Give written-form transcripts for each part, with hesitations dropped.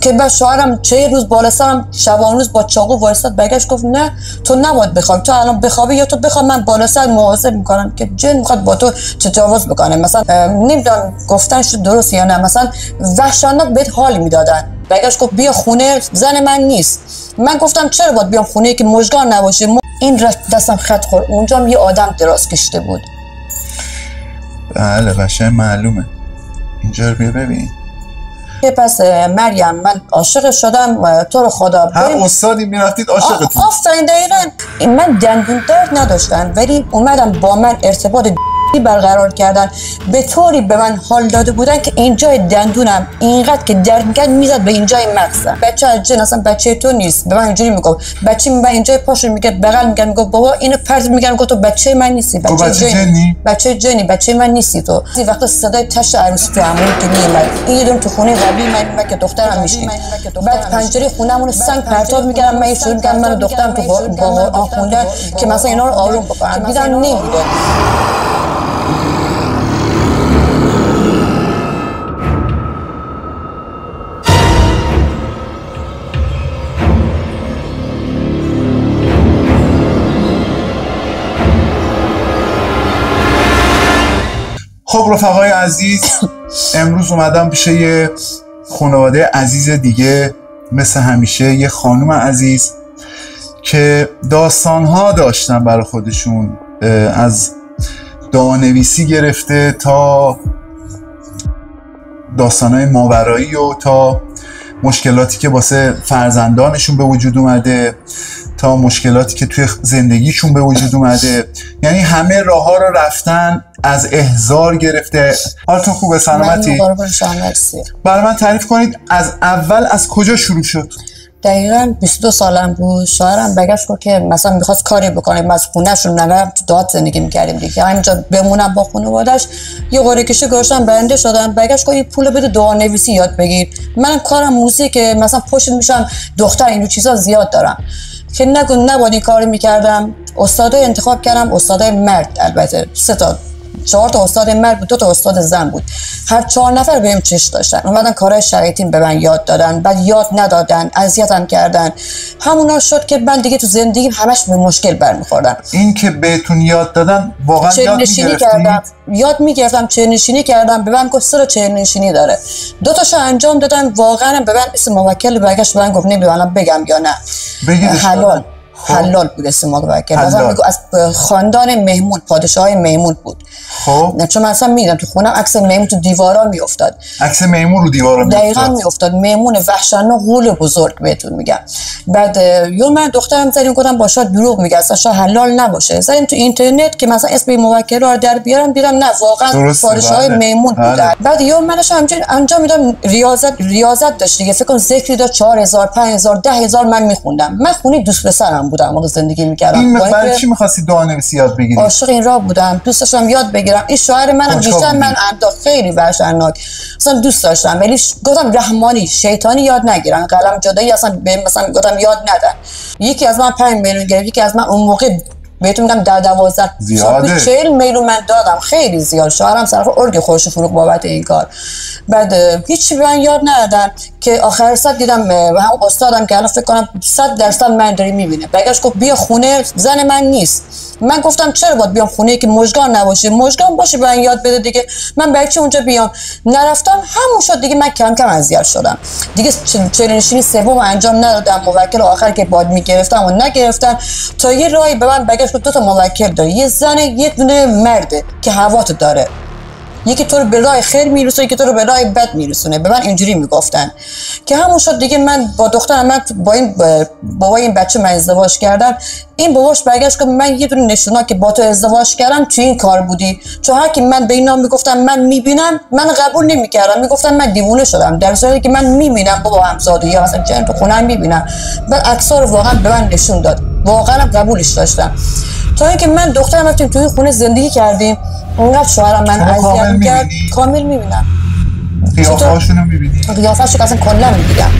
که بعد شوهرم 4 روز بالا سرم شبان روز با چاقو وایساد برگشت گفت نه تو نباید بخوابی، تو الان بخوابی یا تو بخواب من بالا سر محاسب میکنم که جن میخواد با تو تجاوز بکنه. مثلا نمیدونم گفتنش درست یا نه، مثلا وحشتناک بهت حال میدادن. برگشت گفت بیا خونه، زن من نیست. من گفتم چرا باید بیام خونه که مژگان نباشه؟ این دستم خط خورد، اونجا هم یه آدم دراز کشیده بود. بله قشنگ معلومه. اینجا رو بیا ببین. پس مریم من عاشق شدم، تو رو خدا هر استادی میرفتید عاشقتون. آفرین دقیقاً. من دندون درد نداشتن ولی اومدم با من ارتباط برقرار کردن، به طوری به من حال داده بودن که اینجای دندونم اینقدر که درد میکرد میزد به اینجای مغزم. بچه از جن اصلا بچه تو نیست، به من اینجوری میگفت. بچه من اینجای پاشو میگه بغل میگم، میگفت بابا اینو پرت میگم، گفت تو بچه من نیستی، بچه جنی، بچه من نیستی تو. این وقت صدای تش عروسی تو همون که میومد، این یه دون تو خونه قبلی من که دخترم میشید. بعد پنجره خونمون سنگ پرتاب میکردم، من شروع میکردم من دخترم تو قرآن خوندن که مثلا اینا رو آروم بکنم، دیدم نمیده. خب رفقای عزیز، امروز اومدم پیش یه خانواده عزیز دیگه، مثل همیشه یه خانوم عزیز که داستانها داشتن برای خودشون، از دعانویسی گرفته تا داستانهای ماورایی و تا مشکلاتی که واسه فرزندانشون به وجود اومده، تا مشکلاتی که توی زندگیشون به وجود اومده. یعنی همه راه ها رو رفتن، از احضار گرفته. حالتون خوبه؟ سلامتی؟ برای من تعریف کنید از اول از کجا شروع شد؟ دقیقاً 22 سالم بود. شوهرم برگشت گفت که مثلا می‌خواست کاری بکنه، ما از خونه‌شون نرم تو داد زندگی می‌کردیم دیگه، همینجا بمونم با خانواده‌اش. یه قرعه کشی گذاشتم، برنده شدم. برگشت گفت این پول بده دعانویسی یاد بگیر. منم کارم موزیکه، مثلا پشت میشم دختر اینو چیزا زیاد دارم که نباید این کارو می‌کردم. استادای انتخاب کردم، استادای مرد، البته 4 تا استاد مرد بود، 2 تا استاد زن بود. هر 4 نفر بهم چش داشتن. اومدن کارهای شرایطیم به من یاد دادن، بعد یاد ندادن، اذیتم کردن. همونا شد که من دیگه تو زندگیم همش به مشکل برمیخوردم. این که بهتون یاد دادن واقعا یاد میگرفتم، چه نشینی کردم. به من گفت سر چه نشینی داره. 2 تاشو انجام دادم. واقعا به من اسم موکل برگشت، به من گفت نمیدونم بگم یا نه. حلال بود اسم موکل. مثلا میگه از خاندان مهمون، پادشاهای مهمون بود. خب چون من اصلا میدم تو خونه عکس میمون تو دیوارا میافتاد. عکس میمون رو دیوارا میافتاد. دقیقاً میافتاد. میمون وحشتناک، غول بزرگ بهتون میگم. بعد یه من دخترم زدیم، گفتم باشه دروغ میگه، اصلا شاید حلال نباشه. زدیم تو اینترنت که مثلا اسم موکل رو در بیارم، دیدم نه واقعا پادشاهای میمون بودن. بعد یه منش همچین انجام میدم. ریاضت داشت دیگه، فکر کنم ذکری داشت 4000 5000 10000 من میخوندم. من خونی دوست پسرم بودم، موقع زندگی میکردم. این برای چی می‌خواستی دعانویسی یاد بگیری؟ عاشق این راه بودم، دوست داشتم یاد بگیرم. این شاعر منم بیشتر من خیلی وحشتناک اصلا دوست داشتم، ولی گفتم رحمانی شیطانی یاد نگیرن، قلم جدایی اصلا مثلا گفتم یاد ندن. یکی از من 5 میلیون گرفت، یکی از من اون موقع بهتون میگم 10-12 زیاده 40 میلیون من دادم، خیلی زیاد. شوهرم صرف ارگ خورش فروخت بابت این کار. بعد هیچی به من یاد ندادن که آخر سر دیدم هم استادم که الان فکر کنم 100% من داری میبینه. برگشت گفت بیا خونه، زن من نیست. من گفتم چرا باید بیام خونه که مژگان نباشه؟ مژگان باشه به من یاد بده دیگه. من برای چی اونجا بیام؟ نرفتم، همون شد دیگه. من کم کم اذیت شدم دیگه. چلنشینی سوم انجام ندادم. موکل آخر که باید میگرفتم و نگرفتم. تا یه راهی به من برگشت 2 تا موکل داره، یه زن یه دونه مرده که هواتو داره. یکی تو رو به راه خیر میرسونه، یکی تو رو به راه بد میرسونه. به من اینجوری میگفتن که همون شد دیگه. من با دخترم، من با این بابای این بچه من ازدواج کردم. این باباش برگشت گفت من یه دونه نشونه که با تو ازدواج کردم تو این کار بودی. چون هر کی من به اینا میگفتم من میبینم، من قبول نمیکردم. میگفتم من دیوونه شدم، در صورتی که من میبینم بابا همزاده یا مثلا جن تو خونم میبینم. بعد عکس‌ها رو واقعا به من نشون داد، واقعا قبولش داشتم. تا اینکه من دخترم رفتیم توی خونه زندگی کردیم. اونقدر شوهرم من اذیت می‌کرد. کامل می‌بینم. قیافه‌اشونو می‌بینی؟ قیافه‌اشو اصلا کلا می‌دیدم.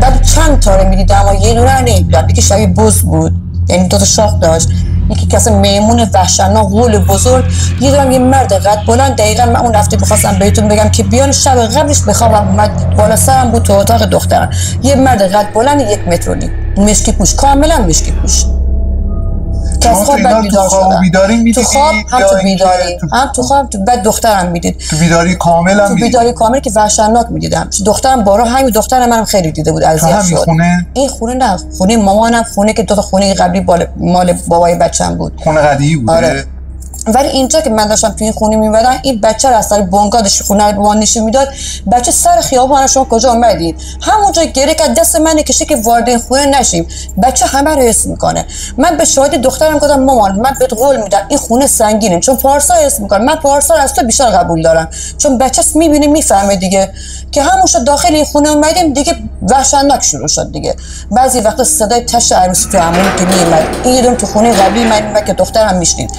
بعد چند تا رو می‌دیدم و یه دونه نمی‌دیدم. یکی شبیه بز بود، یعنی 2 تا شاخ داشت. یکی کسی میمون وحشتناک غول بزرگ. یه دارم یه مرد قد بلند، دقیقاً من اون رفته می‌خواستم بهتون بگم که بیان شب قبلش بخوابم، اومد بالا سرم بود تو اتاق دخترم، یه مرد قد بلند 1 متر و نیم، مشکی پوش، کاملا مشکی پوش. که از خواب بعد بیدار شدم. تو خواب هم تو بیداری هم تو خواب بعد دخترم میدید. تو بیداری کامل هم تو بیداری کامل که وحشتناک میدیدم. دخترم بارا همین دختر منم خیلی دیده بود، اذیت شد. خونه؟ این خونه نه، خونه مامانم، خونه که 2 تا خونه قبلی مال بابای بچه‌م بود. خونه قدیمی بوده. آره. ولی اینجا که من داشتم تو این خونه می‌بردم، این بچه رو از سر بنگادش خونه رو نشون میداد. بچه سر خیابون شما کجا اومدید؟ همونجا گریه کرد، دست من کشید که وارد این خونه نشیم. بچه همه رو حس میکنه. من به شاهد دخترم گفتم مامان من بهت قول میدم این خونه سنگینه، چون پارسا حس میکنه. من پارسا رو از تو بیشتر قبول دارم، چون بچه میبینه میفهمه دیگه. که همونجا داخل این خونه اومدیم دیگه وحشتناک شروع شد دیگه. بعضی وقتا صدای تش عروسی تو همون که میومد. این تو خونه قبلی من که دخترم میشنید.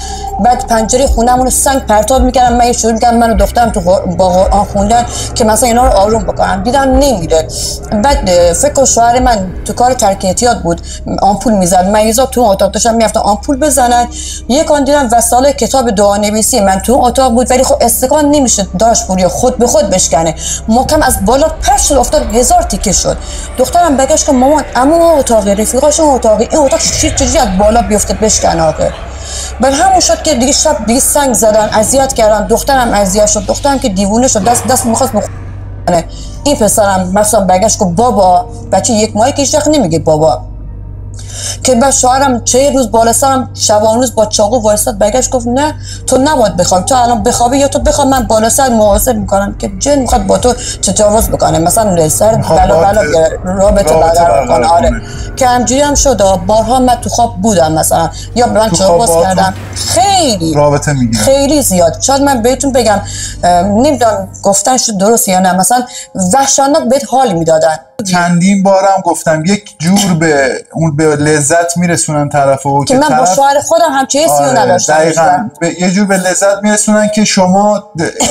بعد پنجره خونه‌مون رو سنگ پرتاب می‌کردم، من شروع می‌کردم من و دخترم تو با قرآن خوندن که مثلا اینا رو آروم بکنم. دیدم نمیره. بعد فکر کنم شوهر من تو کار ترک احتیاط بود، آمپول می‌زد. مریضا تو اتاق داشتن می‌رفتن آمپول بزنن. یکان دیدم وسایل کتاب دعا‌نویسی من تو اتاق بود، ولی خب استکان نمی‌شد داشت پوری خود به خود بشکنه. محکم از بالا پرت شد افتاد، 1000 تیکه شد. دخترم بگاش که مامان اما اتاق رفیقاش اتاقی این اتاق چجوری از بالا بیفته بشکنه آخه. بعد همون شد که دیگه شب دیگه سنگ زدن، اذیت کردن. دخترم اذیت شد، دخترم که دیوونه شد، دست می‌خواست بخونه. این پسرم مثلا برگشت گفت بابا، بچه 1 ماهه که هیچ وقت نمیگه بابا. که بعد شوهرم 4 روز بالا سرم شبان روز با چاقو وایساد، برگشت گفت نه تو نباید بخواب، تو الان بخوابی یا تو بخواب، من بالا سر محاسب میکنم که جن میخواد با تو تجاوز بکنه، مثلا سر بلا رابطه برقرار کنه. آره که همجوری هم شد. بارها من تو خواب بودم مثلا یا به من تجاوز کردم، خیلی رابطه میگیرم خیلی زیاد. شاید من بهتون بگم نمیدونم گفتنش درست یا نه، مثلا وحشتناک بهت حال میدادن. چندین بارم گفتم یک جور به لذت میرسونن طرفو که من با شوهر خودم همچین حسی رو نداشتم. دقیقاً یه جور به لذت میرسونن که شما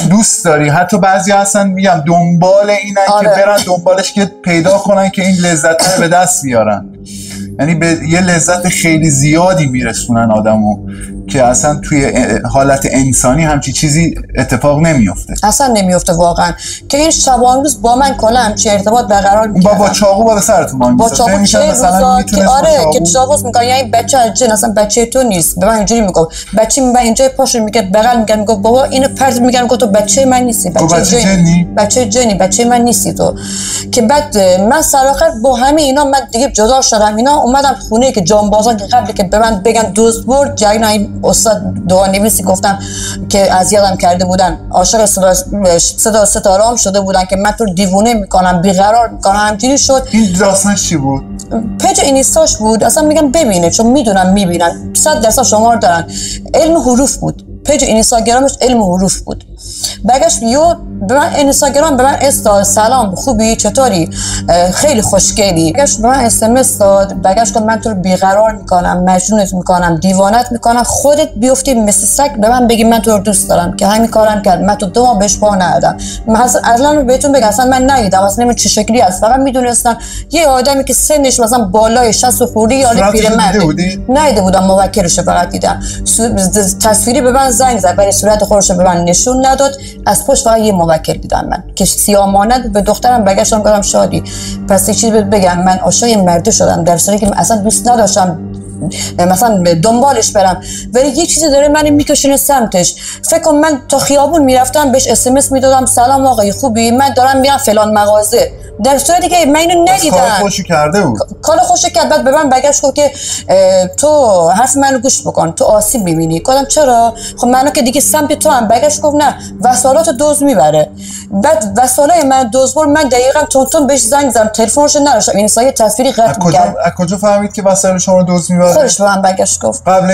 دوست داری. حتی بعضی هستن میگم دنبال اینن که برن دنبالش که پیدا کنن که این لذت رو به دست بیارن. یعنی به یه لذت خیلی زیادی میرسونن آدمو که اصلا توی حالت انسانی همچی چیزی اتفاق نمیفته، اصلا نمیفته واقعا. که این شبان روز با من کلا همچی ارتباط برقرار می‌کردن، با چاقو بالا سرتون وای با چاقو مثلا که آره که تجاوز می‌کنه. یعنی بچه از جن اصلا بچه تو نیست. به من اینجوری میگفت، بچه من اینجا پاشو میگه بغل میگم، میگفت بابا اینو پرت میگم، گفت تو بچه من نیستی، بچه جنی بچه من نیستی تو. که بعد من سر آخر با همه اینا من دیگه جدا شدم. اینا اومدم خونه که جانبازان که قبل که به من بگن دوست برد جریان استاد دعانویسی گفتم که اذیتم کرده بودن، عاشق صدا ستاره‌ام شده بودن که من تو دیوونه میکنم بیقرار میکنم. همینجوری شد. این داستانش چی بود؟ پیج اینستاش بود. اصلا میگم ببینه چون میدونم میبینن 100% شمار دارن. علم حروف بود. پیج اینستاگرامش علم حروف بود. بگش بیو به من اینستاگرام به من استاد سلام خوبی چطوری خیلی خوشگلی. بگش به من SMS داد، بگش که من تو رو بیقرار میکنم، مجنونت میکنم، دیوانت میکنم، خودت بیفتی مثل سگ به من بگی من تو رو دوست دارم. که همین کارم کرد. من تو 2 ماه بهش پا ندادم. من اصلا بهتون بگم اصلا من ندیدم، اصلا نمیدونم چه شکلی است. فقط میدونستم یه آدمی که سنش مثلا بالای 60 خورده یا پیرمرد. ندیده بودم، موکلش فقط دیدم. تصویری به من زنگ زد ولی صورت خودش به من نشون نداد. از پشت فقط یه موکل دیدم من که سیاه مانند. به دخترم بگشتم گفتم شادی پس یه چیزی بگم، من عاشق مرد شدم در صورتی که اصلا دوست نداشتم مثلا دنبالش برم، ولی یه چیزی داره من میکشونه سمتش. فکر کنم من تا خیابون میرفتم بهش SMS میدادم سلام آقای خوبی من دارم میرم فلان مغازه، در صورتی که من اینو ندیدم. کار خوشی کرده بود، کار خوشی کرد. بعد به من بگشت گفت که تو حرف منو گوش بکن، تو آسیب میبینی. گفتم چرا؟ خب منو که دیگه سمت تو هم. بگشت گفت نه وسایلاتو دزد میبره. بعد وسایل من دزد برد. من دقیقاً تون بهش زنگ زدم، تلفنش نداشتم، این سایه تصویری قطع می‌کرد. از کجا فهمید که وسایل شما رو دزد میبره؟ خودش به من بگشت گفت قبل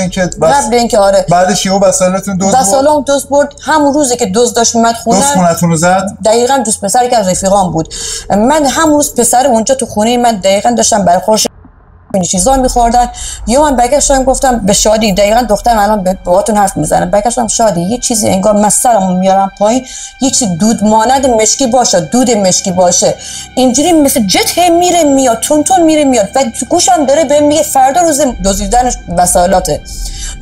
اینکه آره. بعدش یهو وسایلتون دزد برد. وسایلام دزد برد همون روزی که دزد داشت اومد خونه. دزد خونتون رو زد؟ دقیقاً دوست پسری که از رفیقام بود. من همون روز پسر اونجا تو خونه من دقیقاً داشتم برخورد این چیزا میخوردن. یا من برگشتم گفتم به شادی، دقیقاً دخترم الان باهاتون حرف میزنه، برگشتم شادی یه چیزی انگار من سرمو میارم پایین، یه چیز دود مانند مشکی باشه، دود مشکی باشه، اینجوری مثل جت میره میاد، تون میره میاد و گوشم داره بهم میگه فردا روز دزدیدن وسایلاته.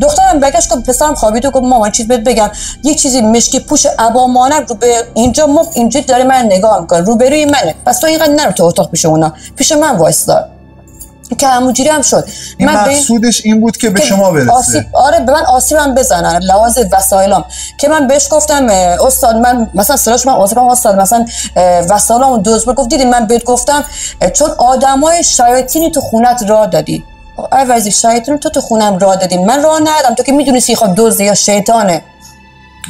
دخترم برگشت گفت پسرم خوابید و گفت مامان چیز بهت بگم، یه چیزی مشکی پوش عبا مانند رو به اینجا اینجوری داره من نگاه میکنه، روبروی منه، پس تو اینقدر نرو تو اتاق پیش اونا، پیش من وایسا. که همونجوری هم شد. این مقصودش این بود که به شما برسه. آره به من آسیبم بزنن لحاظ وسایلام، که من بهش گفتم استاد من مثلا سراش من استاد مثلا وسایلامو دزد گفت دیدی من بهت گفتم چون آدمای شیاطینی تو خونت راه دادی، عوضی شیاطین تو خونم راه دادی، من راه ندادم، تو که میدونی خب دزد یا شیطانه.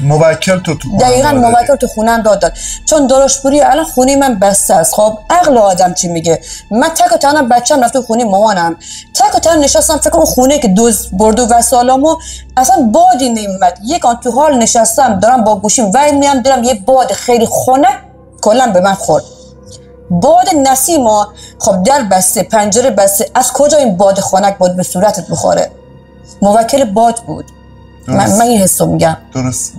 موکل تو دقیقاً موکل تو خونم داد چون داراشپوری الان خونه من بسته است. خب عقل آدم چی میگه؟ من تک و تنها بچه‌م رفت تو خونه مامانم، تک و تنها نشستم فکر کنم خونه که دوز برد و وسالامو اصلا بادی نمیومد، یک آن تو حال نشستم دارم با گوشیم وای میام دارم یه باد خیلی خنک کلا به من خورد، باد نسیما. خب در بسته، پنجره بسته، از کجا این باد خنک باد به صورتت بخوره؟ موکل باد بود. من این حسو میگم. درست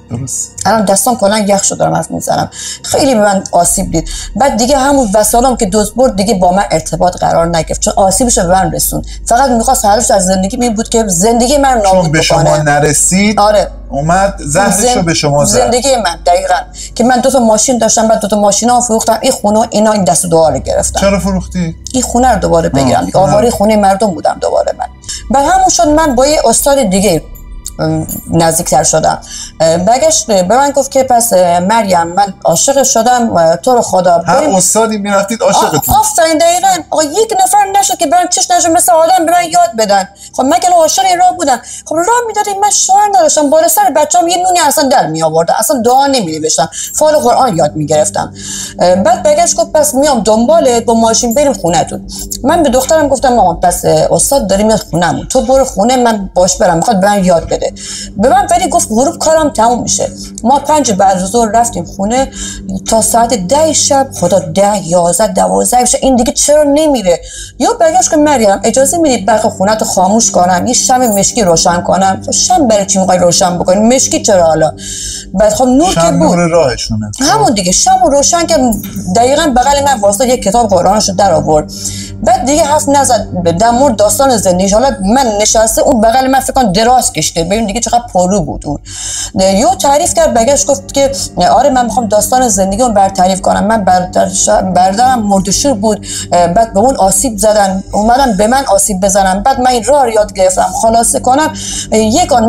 الان دستام کلا یخ شد دارم حرف میزنم، خیلی به من آسیب دید. بعد دیگه همون وسالام که دزد برد دیگه با من ارتباط قرار نگرفت چون آسیبش به من رسون، فقط میخواست هدفش از زندگی این بود که زندگی من نابود چون به شما نرسید. آره اومد زهرشو به شما زد. زندگی من دقیقاً که من 2 ماشین داشتم، بعد 2 ماشینا فروختم، این خونه اینا این دست و دوباره گرفتم. چرا فروختی؟ این خونه رو دوباره بگیرم، آواری خونه مردم بودم دوباره من. بعد همون شد من با یه استاد دیگه نزدیکتر شدم. برگشت به من گفت که پس مریم من عاشق شدم، تو رو خدا هر استادی میرفتید عاشقتون؟ آفرین دقیقاً. آقا یک نفر نشد که برام چش نشد مثل آدم به من یاد بدن. خب من که عاشق راه بودم، خب راه میدادیم، من شوهر نداشتم، بالا سر بچه‌ام یه نونی اصلا در می آوردم، اصلا دعا نمی‌نوشتم، فال قرآن یاد می‌گرفتم. بعد برگشت گفت پس میام دنبالت با ماشین بریم خونه‌تون. من به دخترم گفتم مامان پس استاد داره میاد خونه‌مون، تو برو خونه من باش برم، میخواد به من یاد بده. به من ولی گفت غروب کارم تموم میشه. ما 5 بعد از ظهر رفتیم خونه تا ساعت 10 شب، خدا 10 11 12 بشه این دیگه چرا نمیره. یا برگشت که مریم اجازه میدی برق خونه تو خاموش کنم، یه شمع مشکی روشن کنم؟ شمع برای چی میخوای روشن بکنی؟ مشکی چرا حالا؟ بعد خب نور که بود، نور راهشونه همون دیگه شمع روشن که دقیقاً بغل من واسه یک کتاب قرآنشو در آورد. بعد دیگه حرف نزد در مورد داستان زندگیش. حالا من نشسته اون بغل من فکر کنم دراز کشته، ببین دیگه چقدر پررو بود اون. یو تعریف کرد، برگشت گفت که آره من میخوام داستان زندگیمو بر تعریف کنم. من برادرم مردشور بود، بعد به اون آسیب زدن، اومدن به من آسیب بزنن، بعد من این راه یاد گرفتم خلاصه کنم.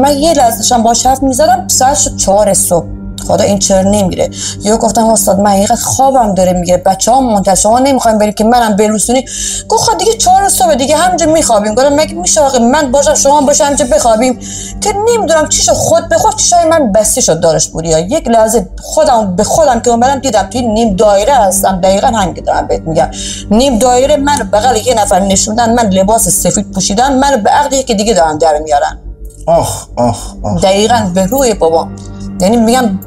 من یه لحظه داشتم باهاش حرف میزدم، ساعت شد 4 صبح. خدا این چرا نمیره؟ یا گفتم استاد من حقیقت خوابم داره میگیره، بچه‌ها منتظر شما نمیخوایم بریم که منم برسونی؟ گفت خب دیگه 4 صبح دیگه همینجا میخوابیم. گفتم مگه میشه آخه من باشم شما باشم همینجا بخوابیم؟ که نمیدونم چی شد، خود به خود چشای من بسته شد داراشپوریا. یک لحظه خودم به خودم که اومدم دیدم توی نیم دایره هستم، دقیقاً همین دارم بهت میگم، نیم دایره من بغل یه نفر نشوندن، من لباس سفید پوشیدم، من به عقد یکی دیگه دارن در میارن. آخ دقیقاً به روی بابا. یعنی میگم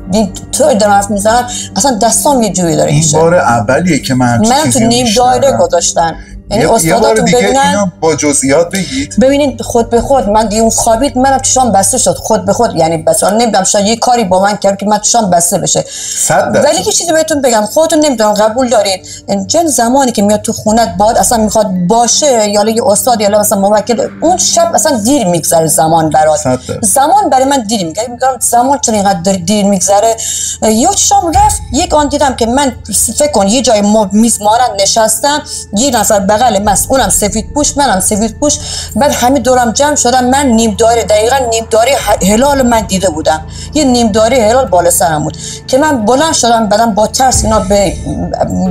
تو دارم حرف میزنم اصلا دستام یه جوری داره میشه. این بار اولیه که من تو نیم دایره گذاشتن. یعنی استاداتون ببینن با جزئیات بگید. ببینید خود به خود من دیگه اون خوابید، منم چشام بسته شد خود به خود. یعنی بس نمیدونم شاید یه کاری با من کرد که من چشام بسته بشه. ولی یه چیزی بهتون بگم، خودتون نمیدونم قبول دارید این زمانی که میاد تو خونت باد اصلا میخواد باشه، یا یه استاد یا مثلا موکل، اون شب اصلا دیر میگذره زمان برات. زمان برای من دیر میگذره، میگم زمان چرا اینقدر دیر میگذره. یا چشام رفت یک آن دیدم که من فکر کن یه جای میز مانند نشستم، یه نفر بغل من، اونم سفید پوش منم سفید پوش، بعد همین دورم جمع شدم. من نیم دایره، دقیقاً نیم دایره هلال من دیده بودم، یه نیم دایره هلال بالا سرم بود که من بلند شدم، بعدم با ترس اینا به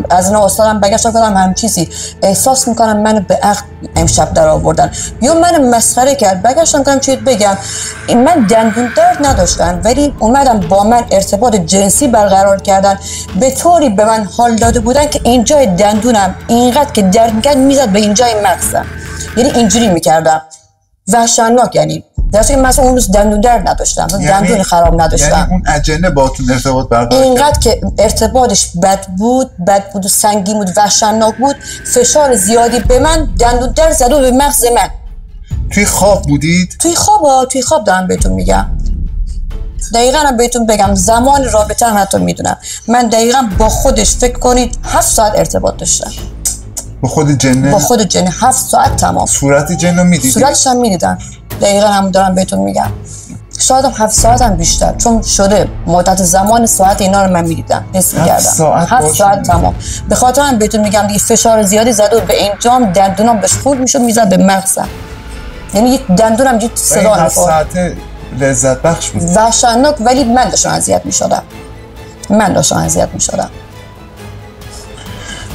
از اینا استادم بگشتم کردم هم چیزی احساس میکنم منو به عقد امشب در آوردن، یا منو مسخره کرد. بگشتم کردم چیت بگم، من دندون درد نداشتم ولی اومدم با من ارتباط جنسی برقرار کردن، به طوری به من حال داده بودن که اینجای دندونم اینقدر که درد میکرد میزد به اینجای مغزم، یعنی اینجوری میکردم، وحشتناک. یعنی درسته که مثلا اون روز دندون درد نداشتم، دندون خراب نداشتم. یعنی اون اجنه باهاتون ارتباط برقرار اینقدر که ارتباطش بد بود و سنگین بود، وحشتناک بود، فشار زیادی به من دندون درد زد و به مغز من. توی خواب بودید؟ توی خواب دارم بهتون میگم. دقیقاً هم بهتون بگم زمان رابطه هم حتی میدونم. من دقیقاً با خودش فکر کنید 7 ساعت ارتباط داشتم. با خود جنه؟ با خود جنه 7 ساعت تمام. صورت جن رو میدیدی؟ صورتش هم میدیدم. دقیقاً هم دارم بهتون میگم. شاید هم 7 ساعت هم بیشتر، چون شده مدت زمان ساعت اینا رو من میدیدم، حس می‌کردم. 7 ساعت تمام. به خاطر هم بهتون میگم دیگه فشار زیادی زد و به اینجام دندونام بهش خورد میشد، میزد به مغزم. یعنی یک دندونم جیت صدا می‌خورد. 7 ساعت لذت بخش بود. وحشتناک، ولی من داشتم اذیت می‌شدم.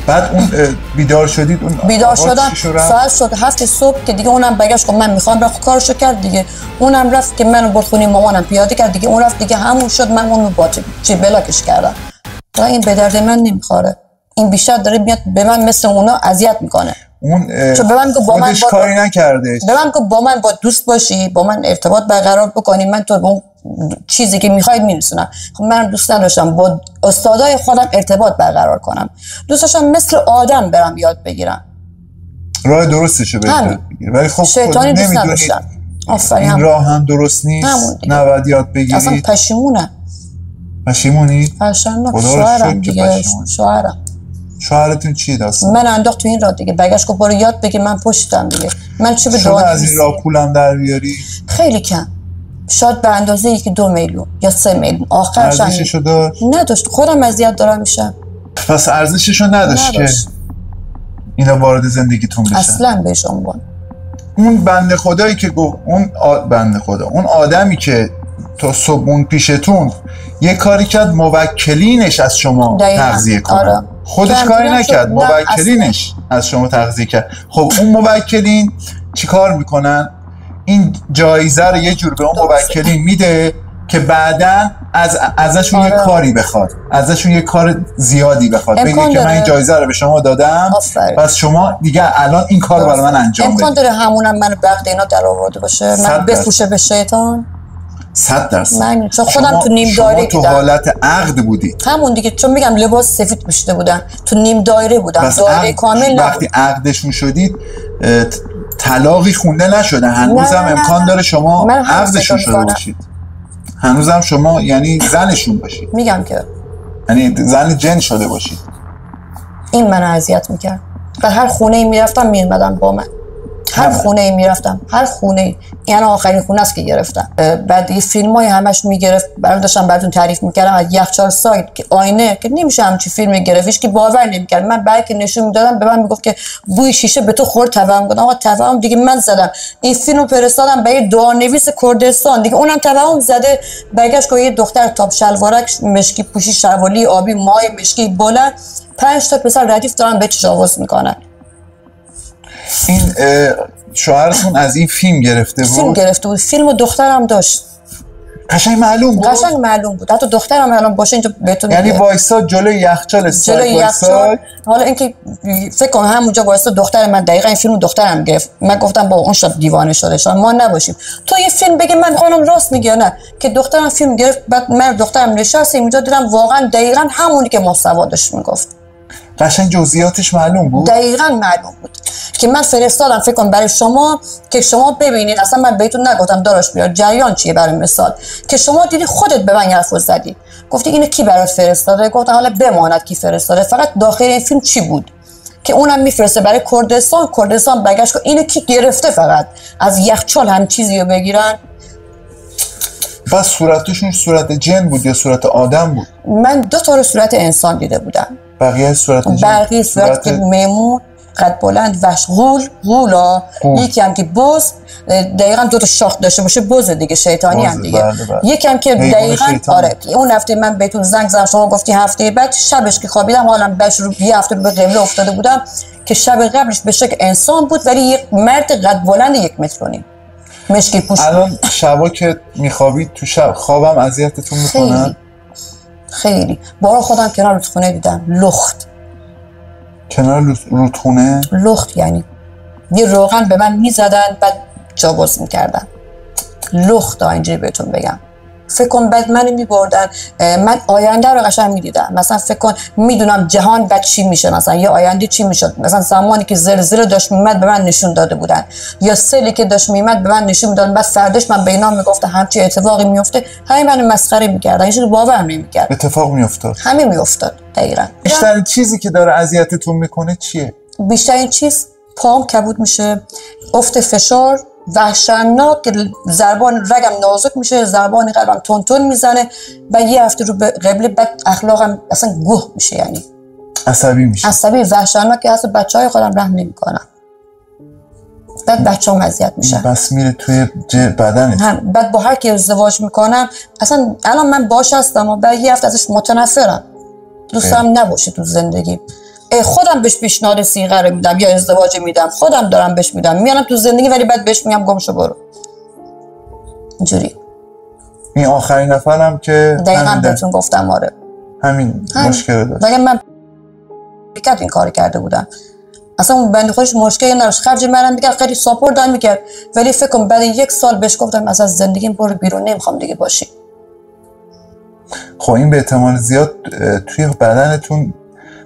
بعد اون بیدار شدید؟ اون بیدار شدم ساعت شد 7 صبح که دیگه اونم برگشت گفت من میخوام رفت کارشو کرد دیگه. اونم رفت که منو برد خونه مامانم پیاده کرد دیگه. اون رفت دیگه همون شد، من اونو با چی بلاکش کردم. تا این به درد من نمیخوره. این بیشتر داره میاد به من مثل اونا اذیت میکنه. اون چون به من گفت با من کاری نکرده. به من گفت با من با دوست باشی، با من ارتباط برقرار بکنی، من تو اون چیزی که میخواید میرسونم. خب من دوست نداشتم با استادای خودم ارتباط برقرار کنم. دوست داشتم مثل آدم برم یاد بگیرم. راه درستشو بگیری. ولی خب شیطانی دوست نداشتم. آفرین. این راه هم درست نیست. نباید یاد بگیری. اصلا پشیمونم. پشیمونی؟ پشیمونم. شوهرم دیگه. شوهرتون چیه داستان؟ من انداخت تو این راه دیگه. برگشت گفت برو یاد بگی، من پشتم دیگه. من چه به شما از این راه پولم در بیاری؟ خیلی کم. شاید به اندازه ای که 2 میلیون یا 3 میلیون. آخرش ارزششو داشت؟ نداشت. خودم اذیت دارم میشم. پس ارزششو نداشت که اینا وارد زندگیتون بشن؟ اصلا بهش عنوان. اون بنده خدایی که گفت، بنده خدا، اون آدمی که تا صبحون پیشتون یه کاری کرد موکلینش از شما تغذیه کنه. آره. خودش کاری نکرد، موکلینش از شما تغذیه کرد. خب اون موکلین چی کار میکنن؟ این جایزه رو یه جور به اون موکلین میده که بعداً ازشون یه کاری بخواد، ازشون یه کار زیادی بخواد، بگه که من این جایزه رو به شما دادم، پس شما دیگه الان این کار برای من انجام بدید. امکان داره همونم منو بغد اینا در آورده باشه، من بفروشه به شیطان. 100%. من چون خودم تو نیم دایره تو حالت عقد بودی. همون دیگه، چون میگم لباس سفید پوشیده بودن، تو نیم دایره بودم، دایره کامل نبود. وقتی عقدشون شدید طلاقی خونده نشده، هنوزم امکان داره شما عقدشون شده باشید، هنوزم شما یعنی زنشون باشید. میگم که یعنی زن جن شده باشید. این منو اذیت میکرد. و هر خونه‌ای میرفتم میومدن با من. هر خونه‌ای میرفتم، هر خونه‌ای. یعنی آخرین خونه است که گرفتم. بعد این فیلمای همش میگرفت، داشتم براتون تعریف میکردم از یخچال سایت که آینه که نمیشه همچی فیلمی گرفتش که باور نمیکرد. من بعد که نشون میدادم به من میگفت که بوی شیشه به تو خورد. توهم گفتم آقا توهم دیگه من زدم. این فیلمو فرستادم به دعانویس کردستان دیگه، اونم توهم زده. برگشت که یه دختر تاپ شلوارک مشکی پوشی، شروالی آبی، موهای مشکی بلند، 5 تا پسر ردیف دارن به تجاوز میکنن. این شوهرتون از این فیلم گرفته بود؟ فیلم گرفته بود. فیلم و دخترم داشت. قشنگ معلوم بود؟ قشنگ معلوم بود. حتی دخترم الان باشه اینجا بهتون یعنی وایساد جلوی یخچال یخچال. حالا اینکه فکر کنم همونجا وایساد دختر من دقیقاً این فیلم دخترم گرفت. من گفتم با اون شاد دیوانه شده، شما ما نباشیم. تو یه فیلم بگی من خانم راست میگه نه که دخترم فیلم گرفت. بعد من دخترم نشست اینجا دیدم واقعا دقیقاً همونی که محتوا داشت میگفت. قشنگ جزئیاتش معلوم بود؟ دقیقاً معلوم بود که من فرستادم فکر کنم برای شما که شما ببینید. اصلا من بهتون نگفتم داراش بیار جریان چیه، برای مثال که شما دیدی خودت به من حرف زدی، گفتی اینو کی برات فرستاده؟ گفتم حالا بماند کی فرستاده، فقط داخل این فیلم چی بود که اونم میفرسته برای کردستان برگشت که اینو کی گرفته فقط از یخچال هم چیزی رو بگیرن. بس صورتشون صورت جن بود یا صورت آدم بود؟ من 2 تا رو صورت انسان دیده بودم. بقیه صورت جن؟ بقیه صورت که میمون قد بلند وش غولا، یکی هم که بز دقیقاً 2 تا شاخ داشته باشه، بز دیگه شیطانی هم دیگه. یکی هم که دقیقاً آره اون هفته من بهتون زنگ زدم شما گفتی هفته بعد، شبش که خوابیدم حالم بش رو یه هفته رو به قبله افتاده بودم که شب قبلش به شکل انسان بود ولی یک مرد قد بلند 1 متر و نیم مشکی پوش. الان شبا که میخوابید تو شب خوابم اذیتتون میکنن؟ خیلی بارا خودم کنار رودخونه دیدم، لخت کنار رودخونه؟ لخت یعنی یه روغن به من میزدن بعد جابوز میکردن. لخت تا اینجوری بهتون بگم. فکر کن بعد منو میبردن، من آینده رو قشنگ میدیدم. مثلا فکر کن میدونم جهان بعد چی میشه، مثلا یا آینده چی میشد. مثلا زمانی که زلزله داشت میمد به من نشون داده بودن، یا سیلی که داشت میمد به من نشون میدادن. بعد فرداش من به اینا میگفتم همچی اتفاقی میفته، همین منو مسخره میکردن، هیچ باور نمیکرد. اتفاق میافتاد، همین میافتاد. دقیقاً. بیشترین چیزی که داره اذیتتون میکنه چیه؟ بیشترین چیز پام کبود میشه، افت فشار وحشتناک که ضربان رگم نازک میشه، ضربان قلبم تون تون میزنه و یه هفته رو به قبله بعد اخلاقم اصلا گوه میشه، یعنی عصبی میشه، عصبی وحشتناک که اصلا بچهای خودم رحم نمیکنم. بعد بچه‌ام اذیت میشن، بس میره توی بدنت. بعد با هر کی ازدواج میکنم اصلا الان من باش هستم و بعد یه هفته ازش متنفرم، دوستم نباشه تو زندگی. خودم بهش پیشنهاد سیغه رو میدم یا ازدواج میدم، خودم دارم بهش میدم، میانم تو زندگی ولی بعد بهش میگم گم شو برو. اینجوری. این آخرین نفرم که دقیقاً بهتون گفتم. آره همین مشکل داشت. ولی من این کار کرده بودم، اصلا اون بنده خودش مشکلی نداشت، خرج منم میگه خیلی ساپورت هم میکرد. ولی فکر کنم بعد 1 سال بهش گفتم از زندگیم برو بیرون، نمیخوام دیگه باشی. خب این به احتمال زیاد توی بدنتون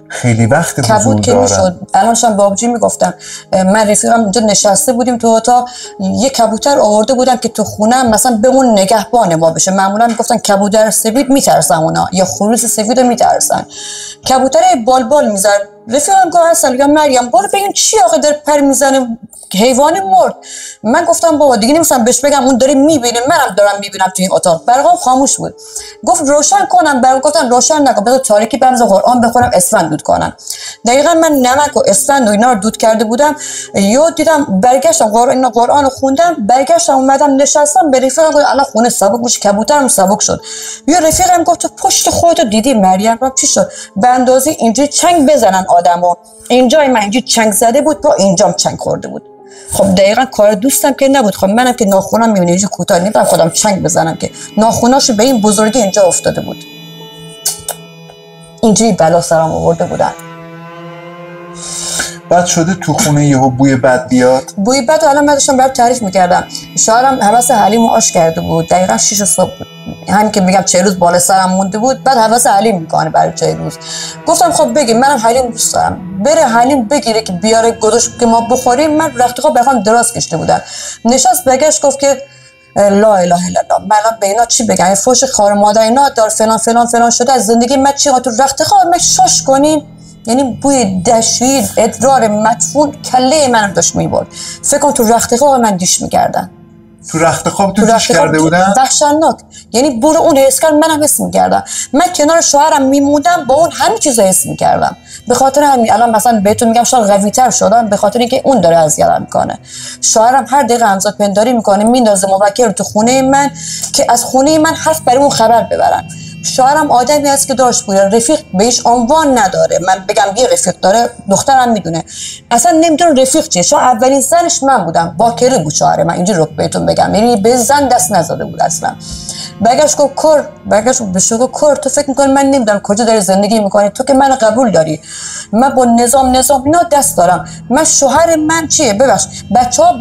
خیلی وقت کبود که میشد. الانشم بابجی میگفتم، من رفیقم اونجا نشسته بودیم تو اتاق، یه کبوتر آورده بودم که تو خونه مثلا بمون نگهبان ما بشه. معمولا میگفتن کبوتر سفید میترسن اونا، یا خروس سفید رو میترسن. کبوتر بال میزد. رفیقم گفت اصل یا مریم برو ببین چی آخه داره پر میزنه، حیوان مرد. من گفتم بابا دیگه نمی‌تونم بهش بگم، اون داره میبینه، منم دارم میبینم تو این اتاق. برقم خاموش بود. گفت روشن کنم، برام گفتم روشن نکن، بذار تاریکی بنز قرآن بخونم اسفند دود کنم. دقیقاً من نمک و اسفند و اینا رو دود کرده بودم، یهو دیدم برگشتم قرآن رو خوندم، برگشتم اومدم نشستم. به رفیقم گفتم الان خونه سبک میشه، کبوترم سبک شد. یا رفیقم گفت تو پشت خودت دیدی مریم؟ گفتم چی شد؟ به اندازه اینجوری چنگ بزنن آدمو، اینجای من اینجوری چنگ زده بود، با اینجام چنگ خورده بود. خب دقیقاً کار دوستم که نبود. خب منم که ناخونم میبینی اینجوری کوتاه نمیتونم خودم چنگ بزنم که ناخوناشو به این بزرگی اینجا افتاده بود. اینجوری بلا سرم آورده بودن. بعد شده تو خونه یهو بوی بد بیاد. بوی بد الان من داشتم برات تعریف میکردم. شوهرم حواس حلیمو آش کرده بود، دقیقاً 6 صبح بود. همین که میگم 40 روز بالا سرم مونده بود، بعد حواس حلیم میکنه برای 40 روز. گفتم خب بگی منم حلیم دوست دارم، بره حلیم بگیره که بیاره گذاشت که ما بخوریم. من رخت خواب بخوام دراز کشته بودم. نشست بگشت گفت که لا اله الا الله، من به اینا چی بگم؟ فوش خار مادر اینا دار فلان فلان فلان شده از زندگی من چی تو رخت خواب من شش کنین. یعنی بوی دشید ادرار مدفون کله منم داشت میبرد. فکر کنم تو رخت خواب من دیش میکردن. تو رخت خواب تو دیش کرده بودن؟ وحشتناک. یعنی برو اون حس کرد، منم حس میکردم. من کنار شوهرم میموندم با اون همین چیزا حس میکردم. به خاطر همین الان مثلا بهتون میگم شاید قوی‌تر شدم، به خاطر اینکه اون داره اذیتم میکنه. شوهرم هر دقیقه همزاد پنداری میکنه، میندازه موکل تو خونه من که از خونه من حرف برای اون خبر ببرن. شوهرم آدمی است که داشت بود رفیق بهش عنوان نداره. من بگم یه رفیق داره، دخترم میدونه اصلا نمیدونه رفیق چیه. شاید اولین زنش من بودم، باکره بود شوهر من، اینجوری رو بهتون بگم، یعنی به زن دست نزده بود اصلا. برگشت گفت کر، برگشت بهش گفت کر تو فکر می‌کنی من نمیدونم کجا داری زندگی می‌کنی؟ تو که من قبول داری، من با نظام اینا دست دارم. من شوهر من چیه؟ ببخش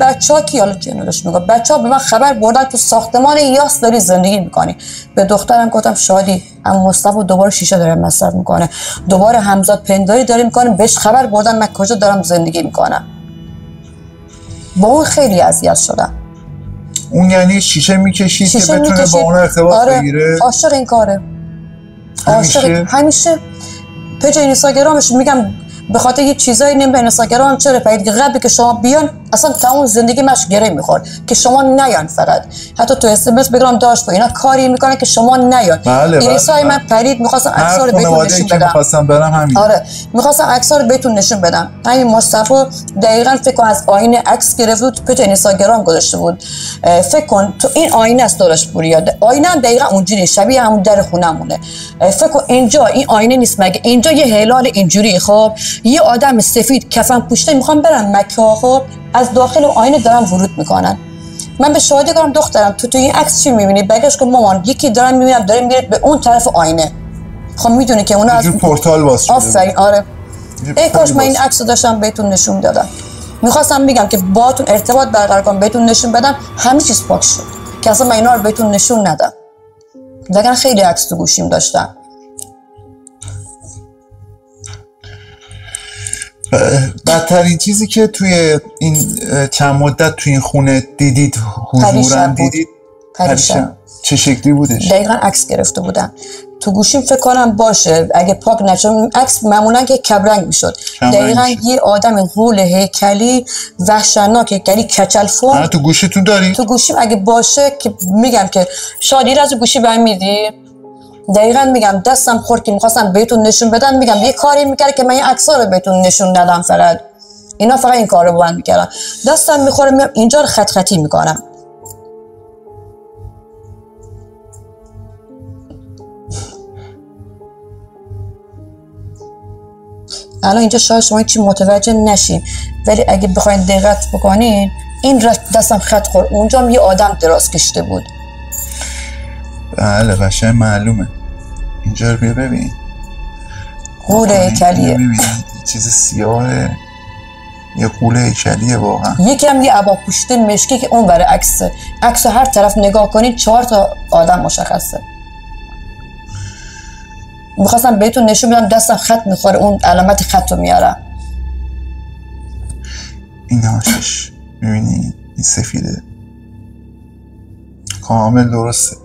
بچه‌ها کی حالا جنودش میگه، بچه‌ها به من خبر بردن تو ساختمان یاس داری زندگی می‌کنی. به دخترم گفتم شادی اما مصطفی دوباره شیشه داره مصرف می‌کنه، دوباره همزاد پنداری داره می‌کنه، بهش خبر بردن من کجا دارم زندگی می‌کنم. با اون خیلی اذیت شدم. اون یعنی شیشه میکشید که بتونه با اون ارتباط بگیره؟ عاشق این کاره. همیشه پیج اینستاگرامش میگم به خاطر یه چیزایی نمیدونم اینستاگرام چرا پیدا قبلی که شما بیان اصلا تمام زندگی ماش گره میخورد که شما نیان. فقط حتی تو اس ام اس بگم داشت با اینا کاری میکنه که شما نیان. اینستای من پرید میخواستم عکس‌ها رو بهتون نشون بدم. میخواستم برم همین. آره میخواستم عکس‌ها رو بهتون نشون بدم. همین مصطفی دقیقاً فکر کن از آینه عکس گرفت بود پیج اینستاگرام گذاشته بود. فکر کن تو این آینه است دورش پوریا. آینه هم دقیقاً اونجوری شبیه همون در خونمونه. فکر کن اینجا این آینه نیست مگه اینجا یه هلال اینجوری. خب یه آدم سفید کفن پوشته میخوام برن مکه. خب از داخل آینه دارن ورود میکنن. من به شاهدی گفتم دخترم تو این عکس چی میبینی؟ بگش که مامان یکی دارن میبینم داره میره به اون طرف آینه. خب میدونه که اونا از پورتال باز شده. آفرین. آره ای کاش من این عکسو داشتم بهتون نشون دادم. میخواستم بگم که باهاتون ارتباط برقرار کنم، بهتون نشون بدم همه چیز پاک شد که اصلا من اینا رو بهتون نشون ندم. وگرنه خیلی عکس تو گوشیم داشتم. بدترین چیزی که توی این چند مدت توی این خونه دیدید، حضوراً دیدید، پریشب چه شکلی بودش؟ دقیقا عکس گرفته بودم تو گوشیم، فکر کنم باشه اگه پاک نشد عکس معمولا که کبرنگ میشد. دقیقا یه آدم غول هیکلی وحشتناک، هیکلی کچل فرم. تو گوشیتون داری؟ تو گوشیم اگه باشه که میگم که شادی از گوشی برمیدی. دقیقا میگم دستم خورد که میخواستم بهتون نشون بدم، میگم یه کاری میکرد که من این عکس‌ها رو بهتون نشون ندم. فقط اینا فقط این کارو با من میکردن. دستم میخوره میام اینجا رو خط خطی میکنم. الان اینجا شاید شما چی متوجه نشین، ولی اگه بخواین دقت بکنین این دستم خط خورد، اونجا هم یه آدم دراز کشیده بود. بله قشنگ معلومه. اینجا رو بیا ببین، غول هیکلیه، چیز سیاهه، یه غول هیکلیه واقعا. یکی هم یه عبا پوشیده مشکی که اون برای عکس هر طرف نگاه کنید 4 تا آدم مشخصه. میخواستم بهتون نشون بدم دستم خط میخوره، اون علامت خط رو میارم. این هاشش میبینی این سفیده کامل درسته.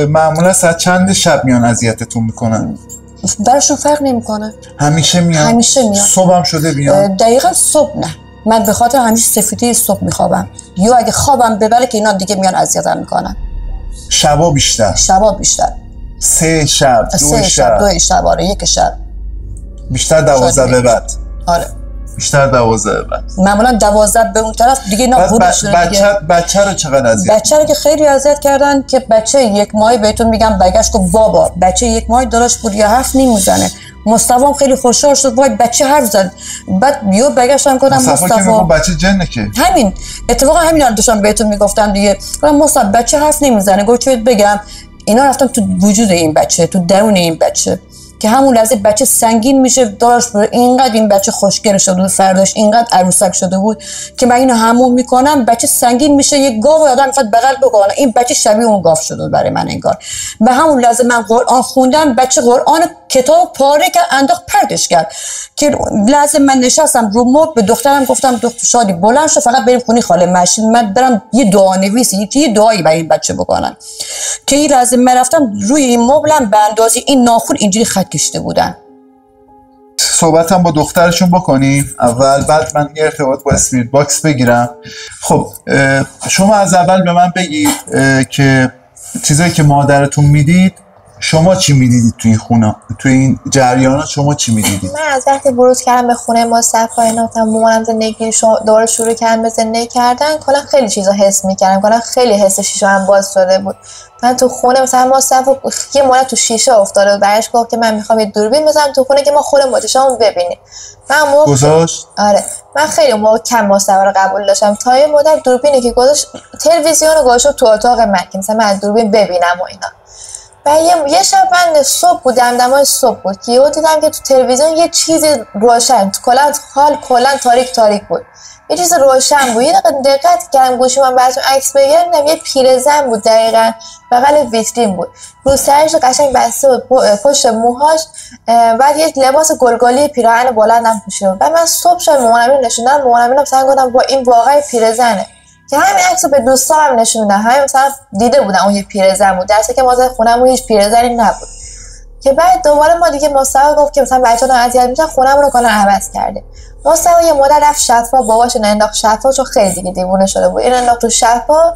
معمولا ساعت چند شب میان اذیتتون میکنن؟ براشون فرق نمیکنه، همیشه میان. همیشه میان. صبح هم شده بیان؟ دقیقا صبح نه، من به خاطر همیشه سفیدی صبح میخوابم، یا اگه خوابم ببره که اینا دیگه میان اذیتم میکنن. شبا بیشتر؟ شبا بیشتر. 3 شب 2 شب 2 شب آره، 1 شب بیشتر 12 به بعد. آره بیشتر 12 به بعد. معمولا 12 به اون طرف دیگه اینا بچه رو چقدر اذیت؟ بچه رو که خیلی اذیت کردن که بچه 1 ماهه بهتون میگم برگشت گفت بابا، بچه 1 ماهه دراش بود یا حرف نمیزنه. مصطفی خیلی خوشحال شد وای بچه حرف زد. بعد بیو برگشتم گفتم مصطفی بچه جنه که همین اتفاقا همین رو داشتم بهتون میگفتم دیگه. گفتم مصطفی بچه حرف نمیزنه. گفت چه بگم؟ اینا رفتم تو وجود این بچه، تو درون این بچه، که همون لحظه بچه سنگین میشه داراش بره. اینقدر این بچه خوشگل شده بود، فرداش اینقدر عروسک شده بود که من اینو همون میکنم بچه سنگین میشه، یک گاو آدم میخواد بغل بکنه، این بچه شبیه اون گاو شده برای من انگار. به همون لحظه من قرآن خوندم، بچه قرآن کتاب پاره کرد انداخت پرتش کرد. که لحظه من نشستم رو مبل به دخترم گفتم دختر شادی بلند شو فقط بریم خونه خاله مشید، من برم یه دعا نویسی، یه دعایی برای این بچه بکنم. که این لحظه من رفتم روی این مبلم به اندازه این ناخن اینجوری خط کشیده بودن. صحبتم با دخترشون بکنیم اول، بعد من یه ارتباط با اسپریت باکس بگیرم. خب شما از اول به من بگید که چیزایی که مادرتون میدید شما چی میدیدید توی این خونه، توی این جریانات شما چی میدیدید؟ من از وقتی ورود کردم به خونه مصطفی اینا تا مامانم زندگی دوباره شروع کردم به زندگی کردن، کلا خیلی چیزا حس میکردم، کلا خیلی حس شیشه هم باز شده بود. من تو خونه مثلا مصطفی یه مورد تو شیشه افتاده بود، برایش گفت که من میخوام یه دوربین بزنم تو خونه که ما خود مادرشامو ببینیم. من گذاشت؟ آره من خیلی موقع کم مصطفی رو قبول داشتم تا یه مدت دوربینی که گذاشت تلویزیون رو گذاشت تو اتاق من که مثلا من از دوربین ببینم و اینا. و یه شب من صبح بود، دمدمای صبح بود که یهو دیدم که تو تلویزیون یه چیزی روشن، کلا تاریک بود، یه چیز روشن بود. یه دقت کردم گوشی من براتون عکس بگیرم، یه پیرزن بود دقیقاً بغل ویترین بود، رو سرش قشنگ بسته بود پشت موهاش، بعد یه لباس گلگلی پیراهن بلندم پوشیده بود. بعد من صبح شب مامانم نشوندم، مامانم مثلا گفتم با این واقعا پیرزنه، که همین عکسو به دوستام نشون دادم، همین مثلا دیده بودن اون یه پیرزن بود، درسته که ما از خونمون هیچ پیرزنی نبود. که بعد دوباره ما دیگه مصطفی گفت که مثلا بچه‌ها اذیت میشن، خونمون رو کلا عوض کرده. مصطفی یه مدت رفت شفا، باباش انداخت شفا چون خیلی دیگه دیوونه شده بود، این انداخت تو شفا.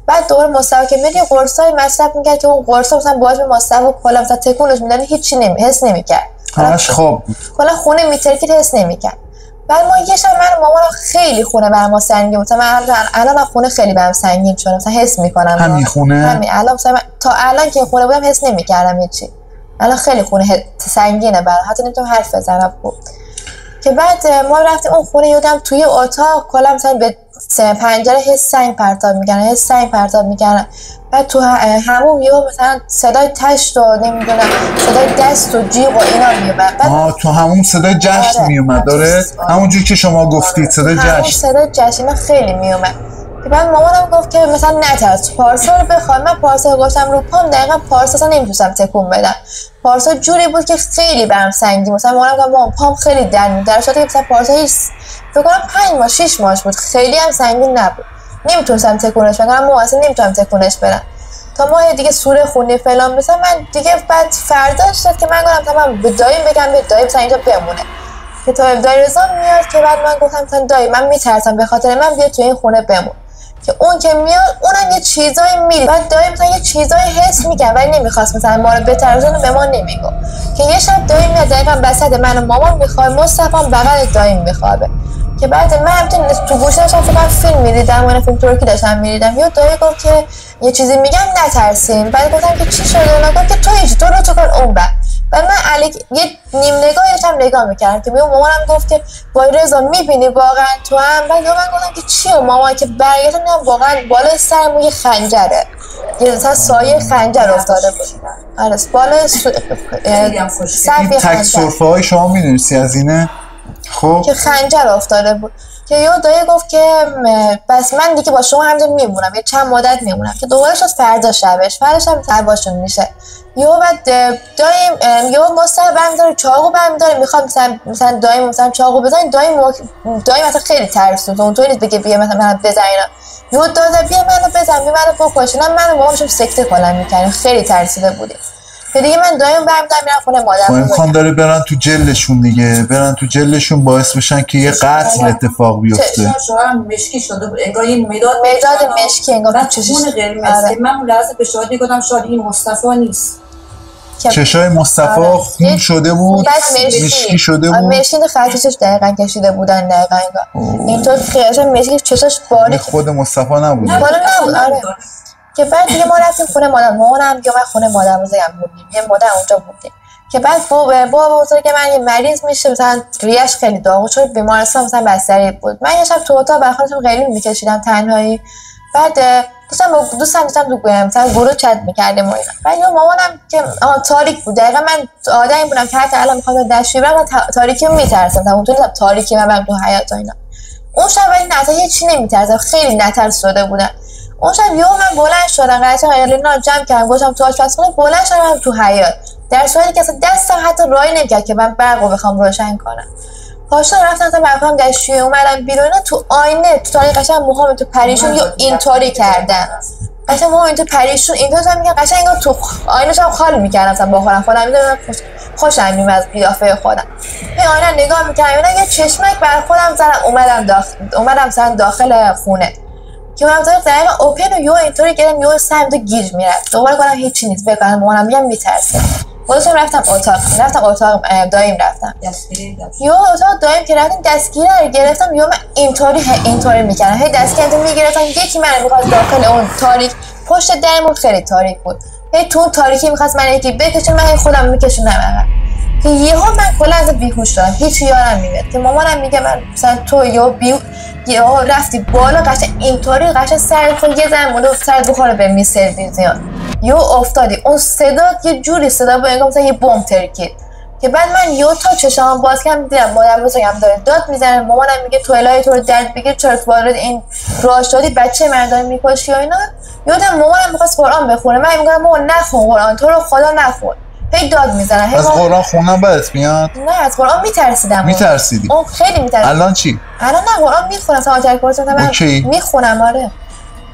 بعد دوباره مصطفی که میاد قرصای مصرف میکرد که اون قرصا مثلا باهاش به مصطفی کلا مثلا تکونش میدن، هیچی حس نمیکرد، همش خواب بود، کلا خونه میترکید حس نمیکرد. بعد ما یه شب من و مامانم خیلی خونه برام ما سنگین بود، من الان خونه خیلی برام سنگین شده، مثلا حس میکنم همین خونه همین الان مثلا تا الان که خونه بودم حس نمیکردم هیچی، الان خیلی خونه سنگینه برام، حتی نمیتونم حرف بزنم. که بعد ما رفتیم اون خونه، یادم توی اتاق کلا مثلا به پنجره حس سنگ پرتاب میکنن، بعد تو همون یهو مثلا صدای تشت و نمیدونم صدای دست و جیغ و اینا میومد. تو همون صدای جشن میومد. داره همونجوری که شما گفتید صدای جشن، صدای جشن خیلی میومد. بعد مامانم گفت که مثلا نترس پارسا رو بخوام. من پارسا رو گفتم رو پام، دقیقا پارسا اصلا نمیتونستم تکون بدم. پارسا جوری بود که خیلی برام سنگین. مثلا مامانم گفت مامان پام خیلی درد در شده که مثلا پارسا هیچ فکر کنم 5 ماه 6 ماه بود، خیلی هم سنگین نبود، نمیتونستم تکونش بدم. مامان اصلا نمیتونم تکونش بدم تا ماه دیگه سوره خونی فلان. مثلا من دیگه بعد فرداش شد که من گفتم تمام به دایم بگم به دایم مثلا اینجا بمونه که تا دایی رضا میاد. که بعد من گفتم مثلا دایی من میترسم به خاطر من بیا تو این خونه بمون. که اون که میاد اونم یه چیزایی میری، بعد دایی مثلا یه چیزایی حس میکنه ولی نمیخواست مثلا ما رو بترسونه، به ما نمیگو. که یه شب دایی میاد دقیقا وسط من و مامان میخوابه، مصطفی بغل دایی میخوابه. که بعد من همچنین تو گوشه داشتم فکر فیلم میدیدم، اون فیلم ترکی داشتم میدیدم، یه دایی گفت که یه چیزی میگم نترسین. بعد گفتم که چی شده؟ اون گفت که تو رو چکار اون بعد. بعد من علیک یه نیم نگاهش هم نگاه میکردم که به مامانم گفت که وای رضا میبینی واقعا تو هم. بعد من گفتم که چیه مامان؟ که برگشتم دیدم واقعا بالای سرم یه خنجره، یه مثلا سایه خنجر افتاده بود. آره بالای سر تک سرفه های شما میدونستی از اینه؟ خب که خنجر افتاده بود. که یه دایی گفت که بس من دیگه با شما همینجا میمونم، یه چند مدت میمونم. که دوباره شد فردا شبش تباشون میشه. یهو بعد دایم یهو مصطفی برمی‌داره چاقو برمی‌داره میخواد مثلا دایم مثلا چاقو بزنه. دایم مثلا خیلی ترسید، اونطوری نیست بگه بیا مثلا من بزن اینا. یهو داد بیا منو بزن، بیا منو بکش. من مامانم سکته کلا می‌کردیم، خیلی ترسیده بودیم. که دیگه من دایم برمی‌دارم میرم خونه مادرم. امکان داره برن تو جلشون دیگه، برن تو جلشون باعث بشن که یه قتل اتفاق بیفته. شوهرم مشکی شده بود انگار این مداد مشکی انگار تو چشش قرمز. که من اون لحظه به شادی گفتم شادی این مصطفی نیست. چشای مصطفی خون شده بود، مشکی شده بود. مشکی خطش دقیقاً کشیده بودن دقیقاً انگار. اینطور خیلی مشکی چشاش باریک. خود مصطفی نبود. نبود. آره. که بعد دیگه ما رفتیم خونه مامانم که من خونه مادر بزرگم بودیم، یه مدت اونجا بودیم. که بعد بابا بزرگ من یه مریض میشه، مثلا ریش خیلی داغ شد، بیمارستان مثلا بستری بود. من یه شب تو اتاق برخوردم قلیون میکشیدم تنهایی. بعد دوستم تو مثلا گروه چت میکردیم و اینا. بعد مامانم که تاریک بود، دقیقاً من آدمی بودم که حتی الان میخوام دستشویی برم تاریکی رو میترسم، اونطوری تاریکی من تو حیاط و اینا. اون شب ولی نه اصلا هیچ چی نمیترسم، خیلی نترسیده بودم. اون شب یهو من بلند شدم، قشنگ ایلینا جمع کردم، گذاشتم تو آشپزخونه، بلند شدم تو حیاط، در صورتی که اصلا دستم حتی راهی نمیکرد که من برقو بخوام روشن کنم. پاشدم رفتم تا برقم دستشویی، اومدم بیرون، تو آینه تو تاریک قشنگ موهام تو پریشون یا اینطوری کردن، قشنگ موهام اینطور پریشون اینطور میگم، قشنگ انگار تو آینه شم خالی میکردم مثلا با خودم میدونم خوشم میومد از قیافه خودم. به آینه نگاه میکردم، یه چشمک بر خودم زدم، اومدم داخل خونه. که من دقیقا اوپن و یو اینطوری گرم، یو سهم تو گیج میرفت، دوباره کنم هیچی نیست بکنم، مامانم میگم میترسه. خودشم رفتم اتاق دایم رفتم یو اتاق دایم که رفتم دستگیره رو گرفتم، یو من اینطوری میکردم، هی دستگیره میگرفتم، یکی من میخواست داخل اون تاریک، پشت درمون خیلی تاریک بود، هی تو اون تاریکی میخواست من یکی بکشم، من خودم میکشونم عقب. که یهو من کلا از بیهوش شدم، هیچ یادم نمیاد. که مامانم میگه من مثلا تو یهو رفتی بالا، قشنگ اینطوری قشنگ سرت خود یه زن مونده سرت بخوره به میز تلویزیون، یهو افتادی. اون صدا یه جوری صدا بود انگار مثلا یه بمب ترکید. که بعد من یهو تا چشام باز کردم دیدم مادر بزرگم داره داد میزنه، مامانم میگه تو الهی تو رو درد بگیر، چرا وارد این راه شدی، بچه من داره میکشی و اینا. یادم مامانم می‌خواست قرآن بخونه، من میگم مامان نخون قرآن، تو رو خدا نخون. هی داد میزنن. از قرآن خوندن بدت میاد؟ نه از قرآن میترسیدم. میترسیدی؟ اون خیلی میترسیدم. الان چی؟ الان نه قرآن میخونم، سماعت کردم من میخونم. آره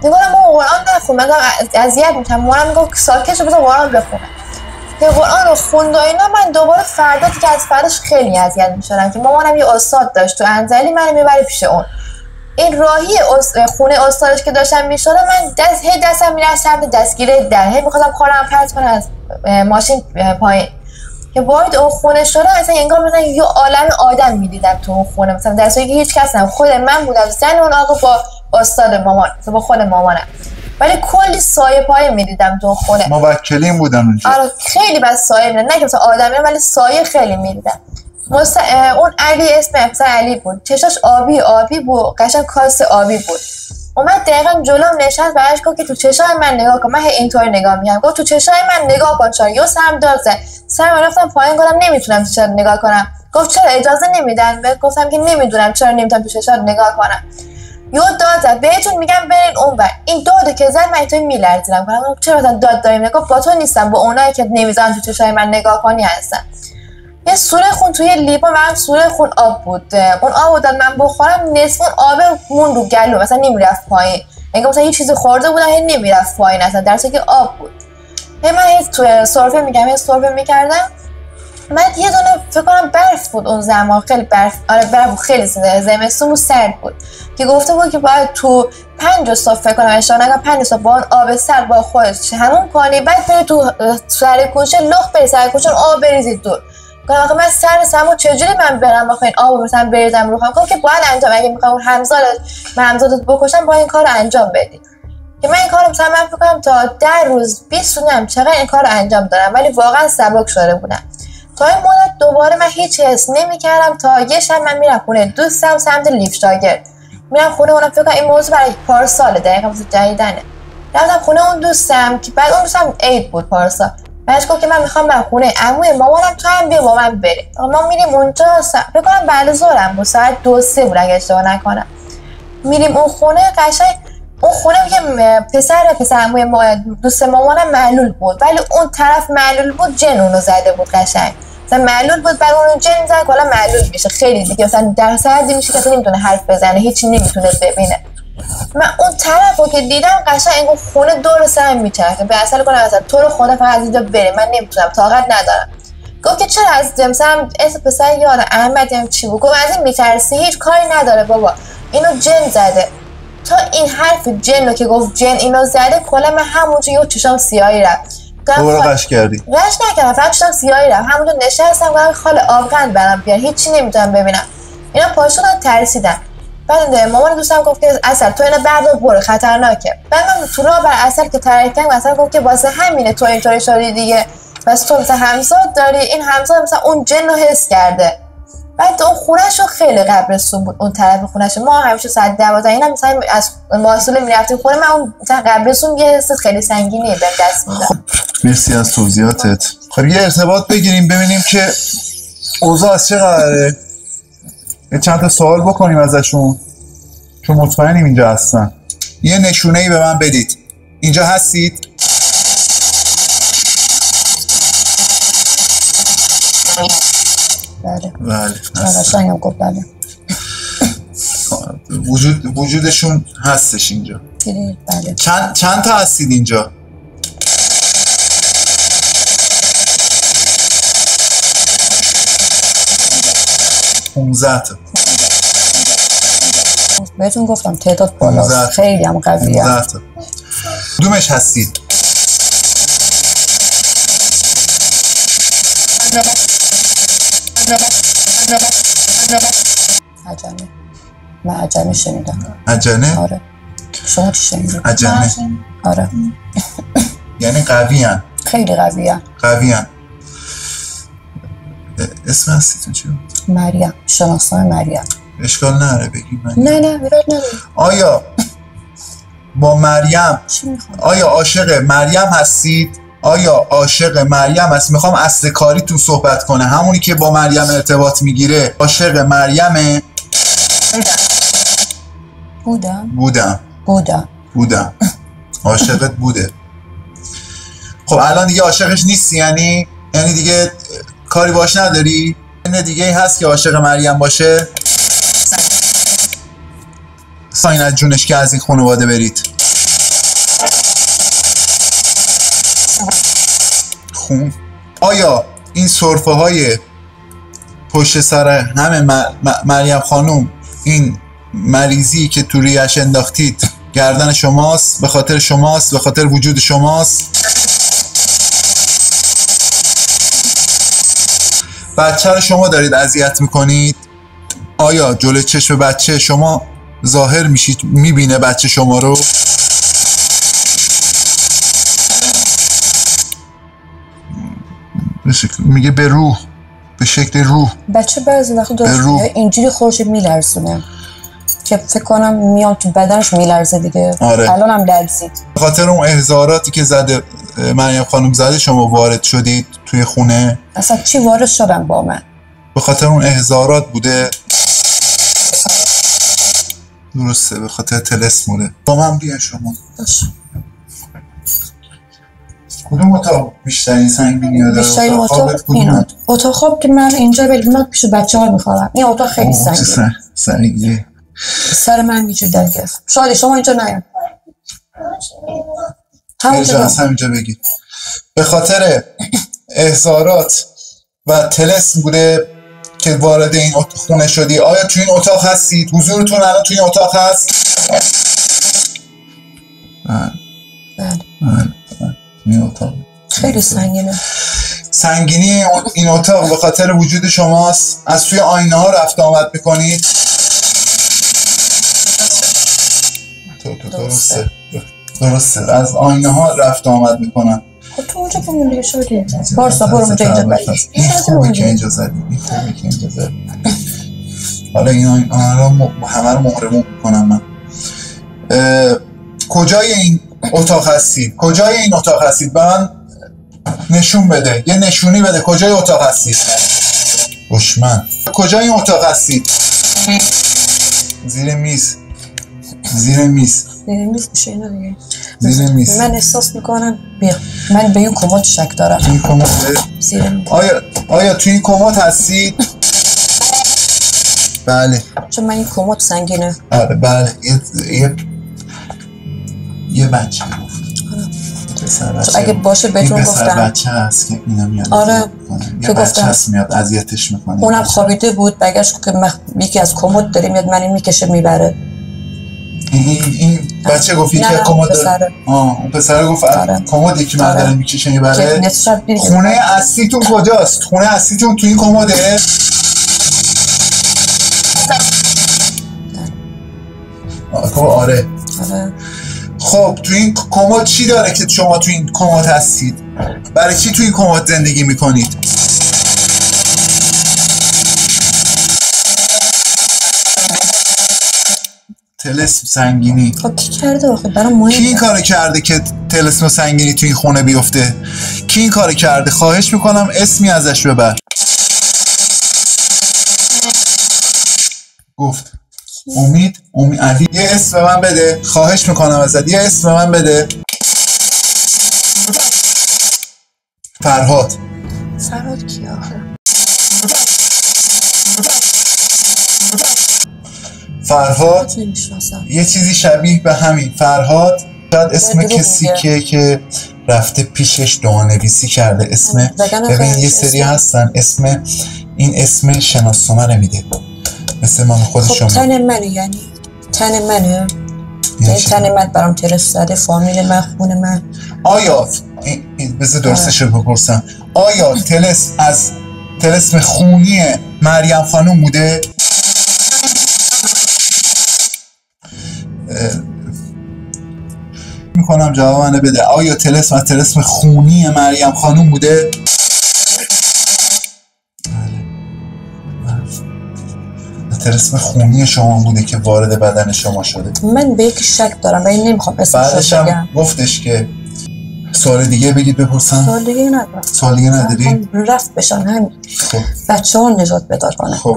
میگم ما قرآن نخون، من اذیت میشم. مامانم میگه ساکت شو بذار قرآن بخونم. که قرآن رو خوند و اینا. من دوباره فردا که از فرداش خیلی اذیت میشدم. که مامانم یه استاد داشت تو انزلی، منو میبره پیش اون. این راهی خونه استادش که داشتم میشدم، من دستم میرفت سمت دستگیره در، هی میخواستم خودم پرت کنم از ماشین پایین. که وارد اون خونه شدم، مثلا انگار مثلا یه عالم آدم میدیدم تو اون خونه، مثلا در صورتی که هیچ کس نبود، خود من بودم، زن اون آقا با استاد مامان، با خود مامانم، ولی کلی سایه پایه میدیدم تو خونه. موکلین بودن اونجا. آره خیلی بس سایه میدیدم، نه که مثلا آدمی، ولی سایه خیلی میدیدم. اون علی اسم مثلا علی بود، چشاش آبی بود، قشنگ کاس آبی بود. اومد دقیقاً جلوم نشست، برایش گفت که تو چشای من نگاه کن. من اینطوری نگاه می‌کردم، گفت تو چشای من نگاه کن. چرا؟ یه سم داد زد، سرم رفتم پایین، گفتم نمیتونم تو چشات نگاه کنم. گفت چرا اجازه نمیدن؟ گفتم که نمیدونم چرا نمیتونم تو چشات نگاه کنم. یه داد زد بهتون میگم برین اونور. این دادو که زد من اینطوری میلرزیدم گفتم چرا مثلا داد داریم نگاه با تو نیستم با اونایی که نمیذارن تو چشای من نگاه کنی هستن. یه سوره خون توی لیوان و هم سوره خون آب بود. اون آب داد من بخورم نصف اون آب مون رو گلو مثلا نمیرفت پایین. انگار مثلا یه چیزی خورده بودم هی نمیرفت پایین اصلا در حالی که آب بود. من هی تو سرفه میکردم. من یه دونه فکر کنم برف بود اون زمان خیلی برف بود خیلی زمستون بود سرد بود که گفته بود که باید تو 5 صبح فکر کنم اشتباه نکنم 5 صبح با اون آب سرد با خودت همون کنی بعد بری تو سر کوچه لخت بری سر کوچه آب بریزید دور. گفتم آخه من سرسمو چجوری من برم آخه این آبو مثلا بریزم رو خودم که باید انجام اگه میخوام همزادت بکشم با این کارو انجام بدی. که من این کارو مثلا من فکر کنم تا 10 روز 20 روز چقدر این کارو انجام دادم ولی واقعا سبک شده بودم. تا این مدت دوباره من هیچ حس نمی‌کردم تا یه شب من میرم خونه دوستم سمت لیفشاگر میرم خونه اونم فکر کنم این موضوع برای پارسال دقیقاً مثل جدیدنه رفتم خونه اون دوستم که بعد اون دوستم عید بود پارسال بهش گفت که من میخوام برم خونه عموی مامانم تو هم بیا با من بریم. ما میریم اونجا فکر کنم بعد از ظهرم بود ساعت 2-3 بود اگه اشتباه نکنم میریم اون خونه قشنگ اون خونه که پسر عموی دوست مامانم معلول بود ولی اون طرف معلول بود جن اونو زده بود قشنگ مثلا معلول بود بعد اون جن زد حالا معلول میشه خیلی دیگه مثلا در سردی میشه که نمیتونه حرف بزنه هیچی نمیتونه ببینه. من اون طرفو که دیدم قشنگ انگار خونه دور سرم میچرخه به اصل کنم مثلا تو رو خدا فقط از اینجا بره من نمیتونم طاقت ندارم. گفت که چرا از مثلا اسم پسر یاد احمد چی بود گفت از این میترسی هیچ کاری نداره بابا اینو جن زده. تا این حرف جن رو که گفت جن اینو زده کلا من همونجا یه چشام سیاهی رفت. دوباره قش کردی؟ قش نکردم فقط چشام سیاهی رفت همونجا نشستم گفتم خاله آبغند برام بیار هیچی نمیتونم ببینم. اینا پاشدن ترسیدن. بعد مامان دوستم گفت که اصل تو اینا بردار برو خطرناکه. بعد من تو راه بر اصل که ترکم اصل گفت که واسه همینه تو اینطوری شدی دیگه بس تو مثلا همزاد داری این همزاد مثلا اون جن رو حس کرده. بعد اون خونه‌شو خیلی قبرستون بود اون طرف خونه‌شو ما همیشه ساعت 12 اینا مثلا از ماسول میرفتیم خونه من اون مثلا قبرستون یه حس خیلی سنگینیه به دست میاد. مرسی از توضیحاتت. خب یه ارتباط بگیریم ببینیم که اوضاع از چه قراره. چند تا سوال بکنیم ازشون چون مطمئنیم اینجا هستن. یه نشونه‌ای به من بدید. اینجا هستید؟ بله قشنگم گفت بله وجودشون هستش اینجا. بله. چند تا هستید اینجا؟ تا. بهتون گفتم تعداد بالاست خیلی هم قویه. دومش هستید؟ عجمی. من عجمی شنیدم. عجمه؟ آره. شما چی شنیدید؟ عجمه. آره. یعنی قوی هن؟ خیلی قوی هن. قوی هن. اسم هستیتون چی بود؟ مریم. شناسنامه مریم. اشکال نداره بگیم. نه میراد نداره. آیا با مریم آیا عاشق مریم هستید؟ آیا عاشق مریم هست؟ میخوام اصل کاریتون صحبت کنه همونی که با مریم ارتباط میگیره عاشق مریمه؟ بودم عاشقت بوده. خب الان دیگه عاشقش نیستی یعنی دیگه کاری باش نداری؟ این دیگه هست که عاشق مریم باشه؟ ساین از جونش که از این خانواده برید. آیا این سرفه های پشت سر همه مریم خانوم این مریضی که تو ریش انداختید گردن شماست؟ به خاطر شماست؟ به خاطر وجود شماست؟ بچه رو شما دارید اذیت میکنید؟ آیا جلوی چشم بچه شما ظاهر میشید میبینه بچه شما رو؟ میگه به روح به شکل روح بچه بعضی وقت اینجوری خودش میلرزونه که فکر کنم میاد تو بدنش میلرزه دیگه. آره. الان هم لرزید به خاطر اون احضاراتی که زده مریم خانم زده شما وارد شدید توی خونه؟ اصلا چی وارد شدن با من؟ به خاطر اون احضارات بوده؟ درسته به خاطر طلسمه. با من بیا شما. باشه. کدوم اتاق بیشترین سنگینی داره؟ بیشترین اتاق این اتاق خواب که من اینجا من پیش بچه‌ها میخوام. این اتاق خیلی سنگینه. سنگینه. سر من میشه در گرفت. شادی شما اینجا نیا. همینجا بگید. به خاطر احضارات و طلسم بوده که وارد این خونه شدی. آیا تو این اتاق هستید؟ حضورتون الان تو این اتاق هست؟ بله. این اتاق خیلی سنگینه. سنگینی این اتاق به خاطر وجود شماست. از توی آینه ها رفت آمد میکنید. درسته. از آینه ها رفت آمد میکنن. خب تو اونجا بمون دیگه شدی. بارسا برو اونجا اینجا برید. این خوبه که اینجا زدی. حالا این آینه رو همه رو مهرمون میکنم من. کجای این اتاق هستید؟ به من نشون بده. یه نشونی بده. کجای اتاق هستید؟ دشمن. کجای این اتاق هستید؟ زیر میز میشه اینا دیگه. زیر میز. من احساس میکنم بیا من به این کمد شک دارم. این کمد زیر میز. آیا تو این کمد هستید؟ بله. چون من این کمد سنگینه. آره بله. یه بچه گفت. اگه باشه بهتون گفتم. این بچه هست که اینا میاد. آره یه بچه هست میاد اذیتش میکنه. اونم خوابیده بود بگشت که یکی از کمد داره میاد منو میکشه میبره. این بچه گفت یکی از کمد داره. اون پسره گفت کمد یکی من داره میکشه میبره. خونه اصلیتون کجاست؟ خونه اصلیتون تو این کمده؟ آره. خب تو این کمد چی داره که شما تو این کمد هستید؟ برای چی تو این کمد زندگی میکنید؟ طلسم سنگینی. خب کی کرده آخه برای مهم؟ کی این کارو کرده که طلسم سنگینی تو این خونه بیفته؟ کی این کارو کرده؟ خواهش میکنم اسمی ازش ببر. گفت امید علی. یه اسم به من بده. خواهش میکنم ازت یه اسم به من بده. فرهاد کی آخه؟ فرهاد یه چیزی شبیه به همین. فرهاد شاید اسم کسی که رفته پیشش دعانویسی کرده. اسم ببین یه سری هستن این اسم شناسنامه میده مثل من خود شما. تن منه یعنی تن منه یعنی تن من برام طلسم زده. فامیل من خون من. آیا بذار درستش رو بپرسم. آیا طلسم از طلسم خونی مریم خانم بوده؟ میکنم جواب منو بده. آیا طلسم از طلسم خونی مریم خانم بوده؟ طلسم خونی شما بوده که وارد بدن شما شده. من به یک شک دارم ولی نمیخوام اسمش رو بگم. گفتش که سوال دیگه بگید بپرسم. سوال دیگه نداری؟ رفت بشن همین. خب بچه ها نجات بدار کنه. خب.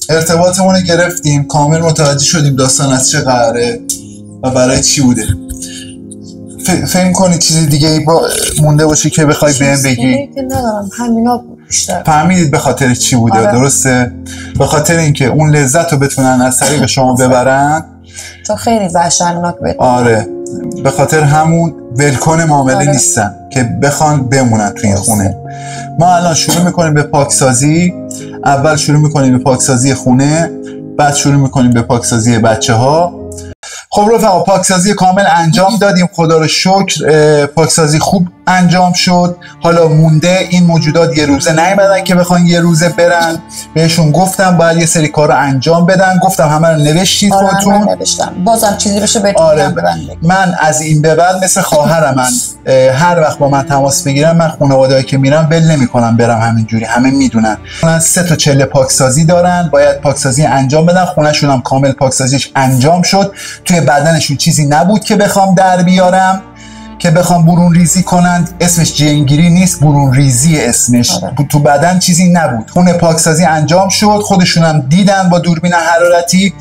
ارتباطمون رو گرفتیم. کامل متوجه شدیم داستان از چه قراره و برای چی بوده. فهم کنی چیزی دیگه مونده باشه که بخوای بهم بگی؟ چیزی که ندارم همینا بیشتر. فهمیدید به خاطر چی بوده؟ آره. درسته؟ به خاطر اینکه اون لذت رو بتونن از طریق شما ببرن. چون خیلی وحشتناک بود. آره به خاطر همون ولکن معامله نیستن که بخوان بمونن توی این خونه. ما الان شروع میکنیم به پاکسازی. اول شروع میکنیم به پاکسازی خونه، بعد شروع میکنیم به پاکسازی بچه ها. خب رفقا پاکسازی کامل انجام دادیم. خدا رو شکر پاکسازی خوب انجام شد. حالا مونده این موجودات یه روزه نیومدن که بخوان یه روزه برن. بهشون گفتم باید یه سری کار رو انجام بدن. گفتم همه رو نوشتید خودتون. من نوشتم. بازم چیزی بشه بهتون من از این به بعد مثل خواهرم من هر وقت با من تماس بگیرم من خانواده‌ای که میرم ول نمی‌کنم برم همینجوری. همه میدونن. من 3 تا چله پاکسازی دارن. باید پاکسازی انجام بدن. خونه‌شون هم کامل پاکسازیش انجام شد. توی بدنشون چیزی نبود که بخوام در بیارم. که بخوام برون ریزی کنند، اسمش جنگیری نیست، برون ریزی اسمش. تو بدن چیزی نبود. خون پاکسازی انجام شد، خودشون هم دیدن با دوربین حرارتی.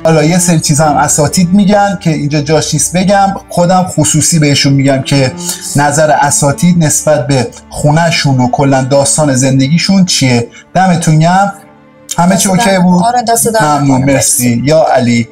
حالا یه سری چیزا هم اساتید میگن که اینجا جاش نیست بگم، خودم خصوصی بهشون میگم که نظر اساتید نسبت به خونهشون و کلا داستان زندگیشون چیه. دمتون گرم. همه چی اوکی بود؟ آره دست ممنون، مرسی. یا علی.